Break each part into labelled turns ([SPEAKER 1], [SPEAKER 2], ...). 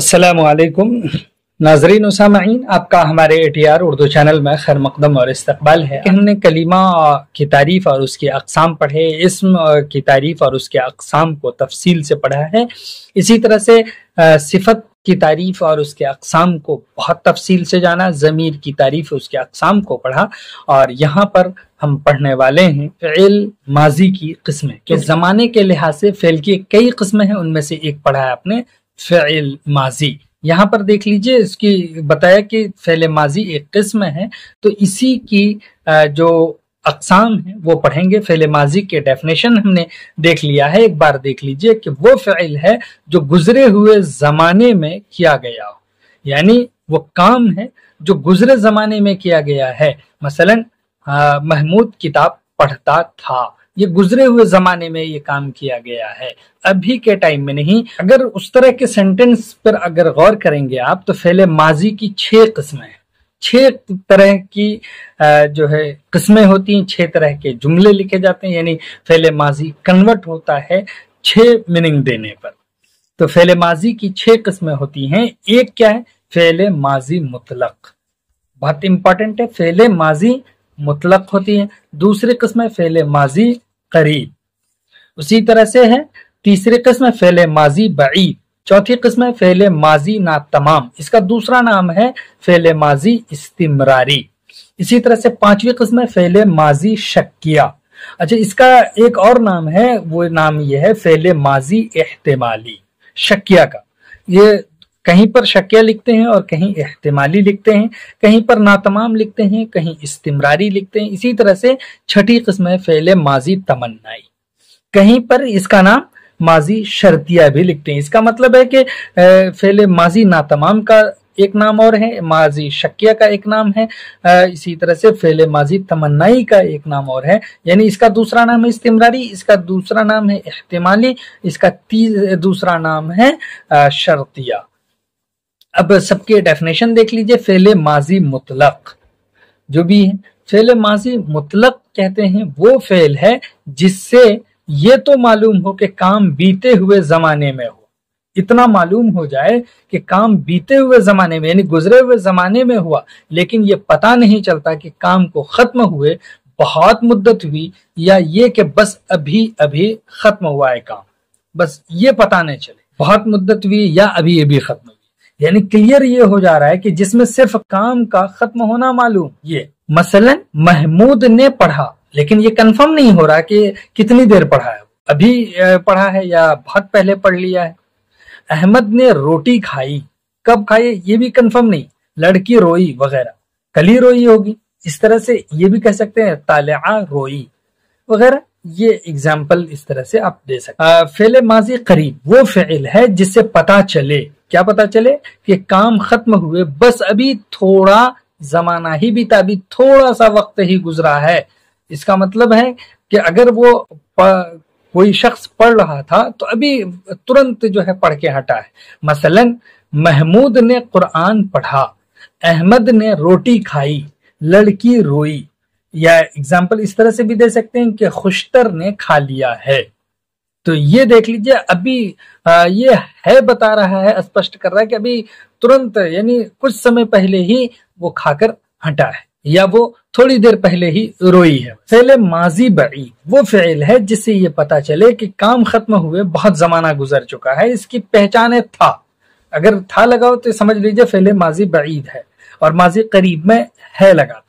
[SPEAKER 1] अस्सलामु अलैकुम नाज़रीन व सामईन, आपका हमारे ATR उर्दू चैनल में खैर मकदम और इस्तकबाल है। हमने कलीमा की तारीफ़ और उसकी अक़साम पढ़े, इस्म की तारीफ़ और उसके अक़साम को तफसील से पढ़ा है। इसी तरह से सिफत की तारीफ़ और उसके अक़साम को बहुत तफसील से जाना, ज़मीर की तारीफ़ उसके अक़साम को पढ़ा। और यहाँ पर हम पढ़ने वाले हैं फ़िल माजी की किस्में, कि ज़माने के लिहाज से फ़िल की कई किस्में हैं, उनमें से एक पढ़ा है आपने फ़िल माजी। यहाँ पर देख लीजिए, इसकी बताया कि फ़िल माजी एक किस्म है, तो इसी की जो अक़साम है वो पढ़ेंगे। फ़िल माजी के डेफिनेशन हमने देख लिया है, एक बार देख लीजिए कि वो फ़िल है जो गुजरे हुए ज़माने में किया गया हो, यानी वो काम है जो गुजरे ज़माने में किया गया है। मसलन महमूद किताब पढ़ता था, ये गुजरे हुए जमाने में ये काम किया गया है, अभी के टाइम में नहीं। अगर उस तरह के सेंटेंस पर अगर गौर करेंगे आप, तो फ़िल माजी की 6 किस्में हैं, 6 तरह की जो है किस्में होती हैं, 6 तरह के जुमले लिखे जाते हैं, यानी फ़िल माजी कन्वर्ट होता है 6 मीनिंग देने पर। तो फ़िल माजी की 6 किस्में होती हैं। एक क्या है? फ़िल माजी मुतलक, बहुत इंपॉर्टेंट है, फ़िल माजी मुतलक होती है। दूसरी किस्म है फ़िल माजी करीब, उसी तरह से है। तीसरी किस्म है फ़िल माजी बईद। चौथी किस्म है फ़िल माजी नातमाम, इसका दूसरा नाम है फ़िल माजी इस्तिमरारी। इसी तरह से पांचवी किस्म है फ़िल माजी शक्किया। अच्छा, इसका एक और नाम है, वो नाम ये है फ़िल माजी एहतिमाली। शक्किया का ये कहीं पर शक्किया लिखते हैं और कहीं एहतिमाली लिखते हैं, कहीं पर नातमाम लिखते हैं, कहीं इस्तिमरारी लिखते हैं। इसी तरह से छठी किस्म है फ़िल माजी तमन्नाई, कहीं पर इसका नाम माजी शर्तिया भी लिखते हैं। इसका मतलब है कि फ़िल माजी नातमाम का एक नाम और है, माजी शक्किया का एक नाम है, इसी तरह से फ़िल माजी तमन्नाई का एक नाम और है, यानी इसका दूसरा नाम है इस्तिमरारी, इसका दूसरा नाम है एहतिमाली, इसका दूसरा नाम है शर्तिया। अब सबके डेफिनेशन देख लीजिए। फ़िल माजी मुतलक जो भी है, फ़िल माजी मुतलक कहते हैं वो फ़िल है जिससे ये तो मालूम हो कि काम बीते हुए जमाने में हो, इतना मालूम हो जाए कि काम बीते हुए जमाने में यानी गुजरे हुए जमाने में हुआ, लेकिन ये पता नहीं चलता कि काम को खत्म हुए बहुत मुद्दत हुई, या ये कि बस अभी अभी खत्म हुआ है काम, बस ये पता नहीं चले बहुत मुद्दत हुई या अभी अभी खत्म हुई, यानी क्लियर ये हो जा रहा है कि जिसमें सिर्फ काम का खत्म होना मालूम। ये मसलन महमूद ने पढ़ा, लेकिन ये कंफर्म नहीं हो रहा कि कितनी देर पढ़ा है, अभी पढ़ा है या बहुत पहले पढ़ लिया है। अहमद ने रोटी खाई, कब खाई ये भी कंफर्म नहीं, लड़की रोई वगैरह, कल ही रोई होगी। इस तरह से ये भी कह सकते हैं तालिआ रोई वगैरह। ये एग्जाम्पल इस तरह से आप दे सकते हैं। फ़िल माजी करीब वो फ़िल है जिससे पता चले, क्या पता चले कि काम खत्म हुए, बस अभी थोड़ा जमाना ही बीता, अभी थोड़ा सा वक्त ही गुजरा है। इसका मतलब है कि अगर वो कोई शख्स पढ़ रहा था तो अभी तुरंत जो है पढ़ के हटा है। मसलन महमूद ने कुरान पढ़ा, अहमद ने रोटी खाई, लड़की रोई। या एग्जाम्पल इस तरह से भी दे सकते हैं कि खुशतर ने खा लिया है। तो ये देख लीजिए, अभी ये है बता रहा है, स्पष्ट कर रहा है कि अभी तुरंत यानी कुछ समय पहले ही वो खाकर हटा है, या वो थोड़ी देर पहले ही रोई है। फ़िल माजी बईद वो फ़िल है जिससे ये पता चले कि काम खत्म हुए बहुत जमाना गुजर चुका है। इसकी पहचान है था, अगर था लगाओ तो समझ लीजिए फ़िल माजी बईद है, और माजी करीब में है लगाते।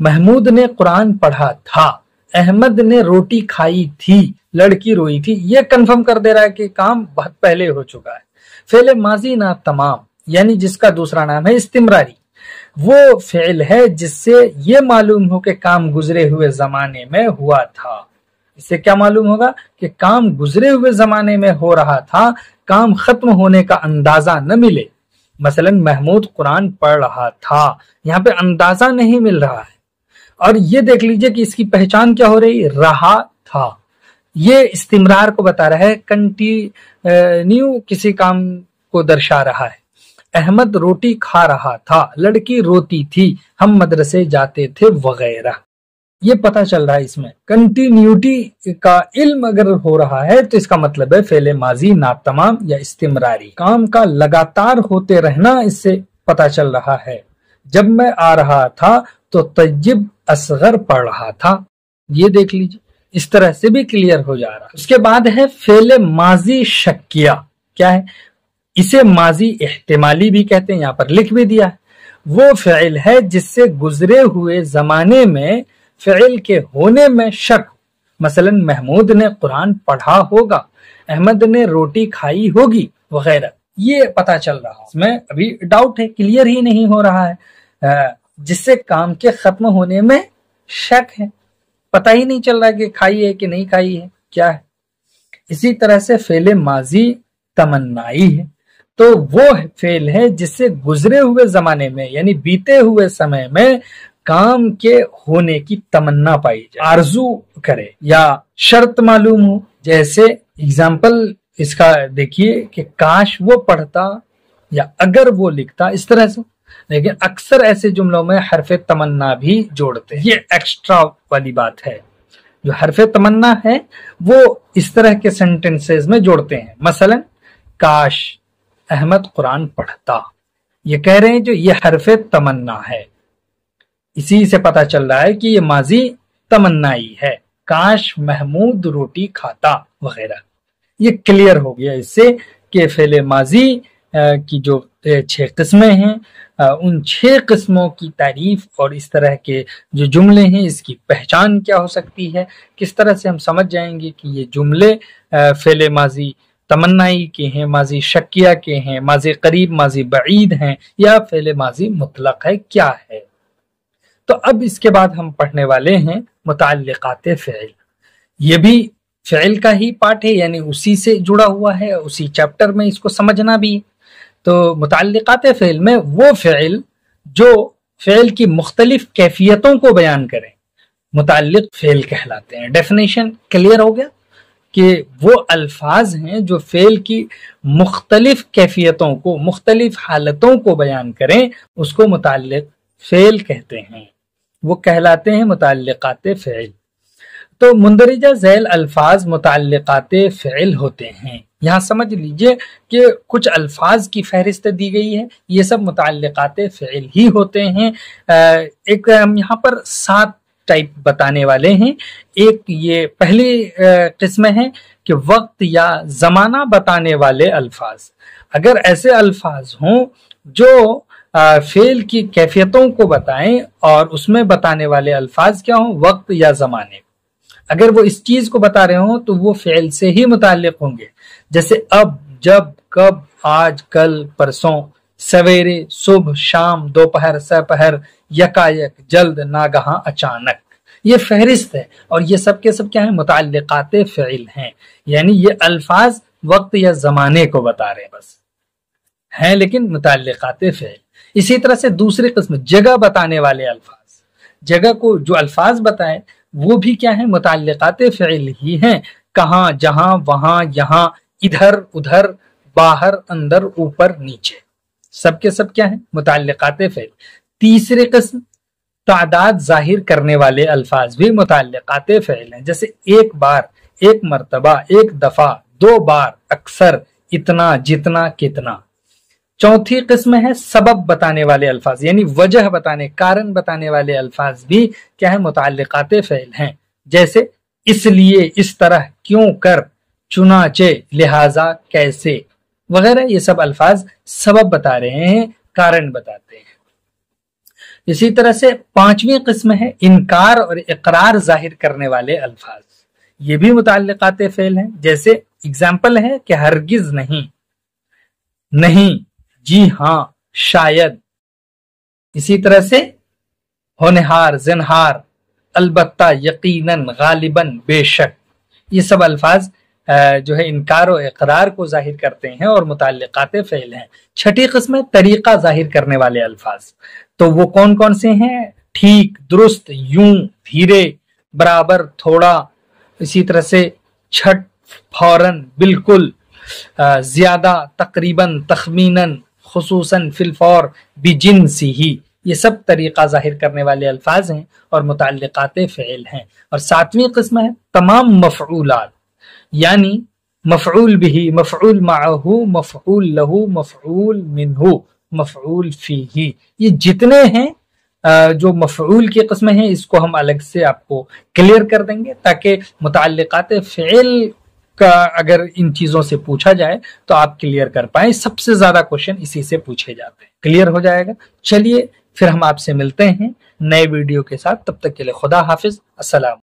[SPEAKER 1] महमूद ने कुरान पढ़ा था, अहमद ने रोटी खाई थी, लड़की रोई थी, ये कंफर्म कर दे रहा है कि काम बहुत पहले हो चुका है। फ़िल माजी ना तमाम यानी जिसका दूसरा नाम है इस्तिमरारी, वो फ़िल है जिससे ये मालूम हो कि काम गुजरे हुए जमाने में हुआ था। इससे क्या मालूम होगा कि काम गुजरे हुए जमाने में हो रहा था, काम खत्म होने का अंदाजा न मिले। मसलन महमूद कुरान पढ़ रहा था, यहाँ पे अंदाजा नहीं मिल रहा है, और ये देख लीजिए कि इसकी पहचान क्या हो रही, रहा था। ये इस्तिमरार को बता रहा है, कंटिन्यू किसी काम को दर्शा रहा है। अहमद रोटी खा रहा था, लड़की रोती थी, हम मदरसे जाते थे वगैरह। یہ پتہ چل رہا ہے اس میں کنٹینیوٹی کا علم اگر ہو رہا ہے تو اس کا مطلب ہے فعل ماضی ناتمام یا استمراری، کام کا لگاتار ہوتے رہنا اس سے پتہ چل رہا ہے۔ جب میں آ رہا تھا تو طیب اصغر پڑھ رہا تھا، یہ دیکھ لیجیے، اس طرح سے بھی کلیئر ہو جا رہا۔ اس کے بعد ہے فعل ماضی شکیہ، کیا ہے؟ اسے ماضی احتمالی بھی کہتے ہیں، یہاں پر لکھ بھی دیا ہے۔ وہ فعل ہے جس سے گزرے ہوئے زمانے میں فعل کے ہونے میں شک، مثلا محمود نے قرآن پڑھا ہوگا، احمد نے روٹی کھائی ہوگی وغیرہ، یہ پتہ چل رہا۔ اس میں ابھی ڈاؤٹ ہے، کلیئر ہی نہیں ہو رہا ہے، جس سے کام کے ختم ہونے میں شک ہے، پتہ ہی نہیں چل رہا کہ کھائی ہے کہ نہیں کھائی ہے، کیا ہے۔ اسی طرح سے فعل ماضی تمنائی ہے، تو وہ فعل ہے جس سے گزرے ہوئے زمانے میں یعنی بیتے ہوئے سمے میں کام کے ہونے کی تمنا پائی جائے، آرزو کرے یا شرط معلوم ہو۔ جیسے اگزامپل اس کا دیکھیے کہ کاش وہ پڑھتا یا اگر وہ لکھتا، اس طرح سے۔ لیکن اکثر ایسے جملوں میں حرف تمنا بھی جوڑتے ہیں، یہ ایکسٹرا والی بات ہے۔ جو حرف تمنا ہے وہ اس طرح کے سینٹنسز میں جوڑتے ہیں، مثلا کاش احمد قرآن پڑھتا، یہ کہہ رہے ہیں جو یہ حرف تمنا ہے، اسی سے پتہ چل رہا ہے کہ یہ ماضی تمنائی ہے، کاش محمود روٹی کھاتا وغیرہ۔ یہ کلیئر ہو گیا اس سے کہ فعل ماضی کی جو 6 قسمیں ہیں، ان 6 قسموں کی تعریف اور اس طرح کے جو جملے ہیں اس کی پہچان کیا ہو سکتی ہے، کس طرح سے ہم سمجھ جائیں گے کہ یہ جملے فعل ماضی تمنائی کے ہیں، ماضی شکیہ کے ہیں، ماضی قریب ماضی بعید ہیں، یا فعل ماضی مطلق ہے، کیا ہے۔ تو اب اس کے بعد ہم پڑھنے والے ہیں متعلقات فعل۔ یہ بھی فعل کا ہی پارٹ ہے، یعنی اسی سے جڑا ہوا ہے، اسی چیپٹر میں اس کو سمجھنا بھی۔ تو متعلقات فعل میں وہ فعل جو فعل کی مختلف کیفیتوں کو بیان کریں متعلق فعل کہلاتے ہیں۔ ڈیفینیشن کلیئر ہو گیا کہ وہ الفاظ ہیں جو فعل کی مختلف کیفیتوں کو، مختلف حالتوں کو بیان کریں، اس کو متعلق فعل کہتے ہیں، وہ کہلاتے ہیں متعلقات فعل۔ تو مندرجہ ذیل الفاظ متعلقات فعل ہوتے ہیں۔ یہاں سمجھ لیجئے کہ کچھ الفاظ کی فہرست دی گئی ہے، یہ سب متعلقات فعل ہی ہوتے ہیں۔ ایک ہم یہاں پر 7 ٹائپ بتانے والے ہیں۔ ایک یہ پہلی قسم ہے کہ وقت یا زمانہ بتانے والے الفاظ۔ اگر ایسے الفاظ ہوں جو فعل کی کیفیتوں کو بتائیں اور اس میں بتانے والے الفاظ کیا ہوں، وقت یا زمانے، اگر وہ اس چیز کو بتا رہے ہوں تو وہ فعل سے ہی متعلق ہوں گے، جیسے اب، جب، کب، آج، کل، پرسوں، سویرے، صبح، شام، دوپہر، سپہر، یکایک، جلد، ناگہاں، اچانک۔ یہ فہرست ہے اور یہ سب کے سب کیا ہیں، متعلقات فعل ہیں، یعنی یہ الفاظ وقت یا زمانے کو بتا رہے ہیں، بس ہیں لیکن متعلقات فعل۔ اسی طرح سے دوسری قسم جگہ بتانے والے الفاظ، جگہ کو جو الفاظ بتائیں وہ بھی کیا ہیں، متعلقات فعل ہی ہیں، کہاں، جہاں، وہاں، یہاں، ادھر، ادھر، باہر، اندر، اوپر، نیچے، سب کے سب کیا ہیں، متعلقات فعل۔ تیسری قسم تعداد ظاہر کرنے والے الفاظ بھی متعلقات فعل ہیں، جیسے ایک بار، ایک مرتبہ، ایک دفعہ، 2 بار، اکثر، اتنا، جتنا، کتنا۔ چوتھی قسم ہے سبب بتانے والے الفاظ، یعنی وجہ بتانے، کارن بتانے والے الفاظ بھی کیا ہے، متعلقات فعل ہیں، جیسے اس لیے، اس طرح، کیوں کر، چنانچہ، لہذا، کیسے وغیرہ۔ یہ سب الفاظ سبب بتا رہے ہیں، کارن بتاتے ہیں۔ اسی طرح سے 5ویں قسم ہے انکار اور اقرار ظاہر کرنے والے الفاظ، یہ بھی متعلقات فعل ہیں، جیسے اگزامپل ہے کہ ہرگز نہیں، نہیں، جی ہاں، شاید۔ اسی طرح سے ہونہار، زنہار، البتہ، یقیناً، غالباً، بے شک، یہ سب الفاظ جو ہے انکار و اقرار کو ظاہر کرتے ہیں اور متعلقات فعل ہیں۔ 6ٹھی قسم ہے طریقہ ظاہر کرنے والے الفاظ، تو وہ کون کون سے ہیں، ٹھیک، درست، یوں، دھیرے، برابر، تھوڑا، اسی طرح سے چھٹ، فوراً، بالکل، زیادہ، تقریباً، تخمیناً، خصوصاً، فی الفور، بجنسی ہی، یہ سب طریقہ ظاہر کرنے والے الفاظ ہیں اور متعلقات فعل ہیں۔ اور 7ویں قسم ہے تمام مفعولات، یعنی مفعول بھی، مفعول معہ، مفعول لہو، مفعول منہ، مفعول فیہ، یہ جتنے ہیں جو مفعول کی قسمیں ہیں اس کو ہم الگ سے آپ کو کلیئر کر دیں گے، تاکہ متعلقات فعل کا اگر ان چیزوں سے پوچھا جائے تو آپ کلیئر کر پائیں۔ سب سے زیادہ کوشچن اسی سے پوچھے جاتے ہیں، کلیئر ہو جائے گا۔ چلیے پھر ہم آپ سے ملتے ہیں نئے ویڈیو کے ساتھ، تب تک کے لیے خدا حافظ، السلام۔